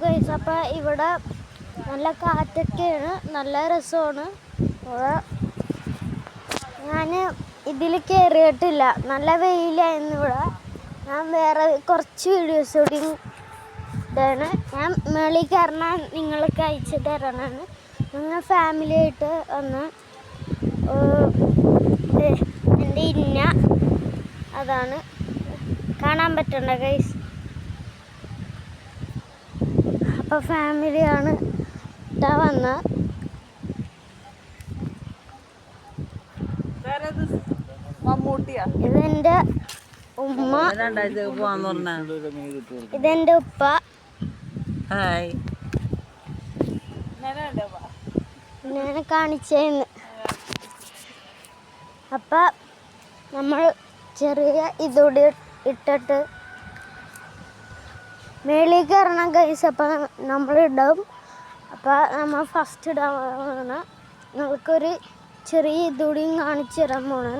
Guys. അപ്പം ഇവിടെ നല്ല കാറ്റൊക്കെയാണ്, നല്ല രസമാണ്. ഞാൻ ഇതിൽ കയറിയിട്ടില്ല, നല്ല വെയിലായിരുന്നു ഇവിടെ. ഞാൻ വേറെ കുറച്ച് വീഡിയോസ് കൂടി ഇതാണ് ഞാൻ മേളിൽ കയറണം, നിങ്ങൾക്ക് അയച്ചു തരണമാണ്. ഞങ്ങൾ ഫാമിലിയായിട്ട് വന്ന് എൻ്റെ ഇന്ന അതാണ് കാണാൻ പറ്റണ്ട ഗൈസ്. അപ്പോൾ ഫാമിലിയാണ് ഇട്ടാ വന്ന. ഇതെൻ്റെ ഉമ്മ, ഇതെൻ്റെ ഉപ്പ. ഞാൻ കാണിച്ചേന്ന്. അപ്പം നമ്മൾ ചെറിയ ഇതോടെ ഇട്ടിട്ട് മേളിൽ കയറണം ഗൈസ്. അപ്പം നമ്മളിടും. അപ്പം നമ്മൾ ഫസ്റ്റ് ഇടാൻ പോകണം. നമുക്കൊരു ചെറിയ ഇതോടെയും കാണിച്ചു തരാൻ പോണ്.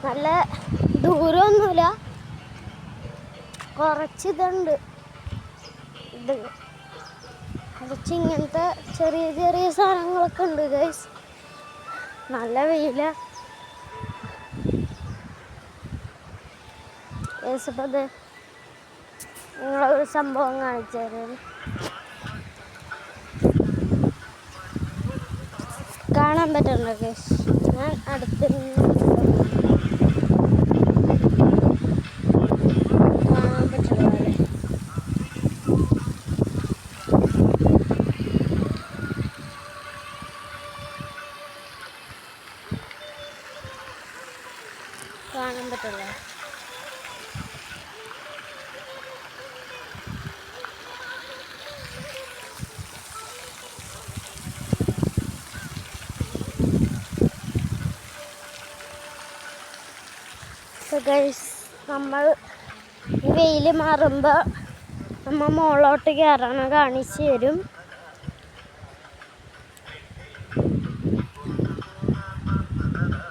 നല്ല ദൂരമൊന്നുമില്ല, കുറച്ച് ഇതുണ്ട്. ഇത് കുറച്ച് ഇങ്ങനത്തെ ചെറിയ ചെറിയ സാധനങ്ങളൊക്കെ ഉണ്ട് ഗൈസ്. നല്ല വെയില ഗൈസ്. അപ്പം അത് നിങ്ങളൊരു സംഭവം കാണിച്ചു തരാം. കാണാൻ പറ്റുന്നുണ്ടോ ഗൈസ്? ഞാൻ അടുത്ത് കാണാൻ പറ്റുന്നതല്ലേ. കാണാൻ പറ്റില്ല. ഗൈസ്, നമ്മൾ ഈ വെയിൽ മാറുമ്പോൾ നമ്മൾ മുകളിലോട്ട് കയറാൻ കാണിച്ചു തരും.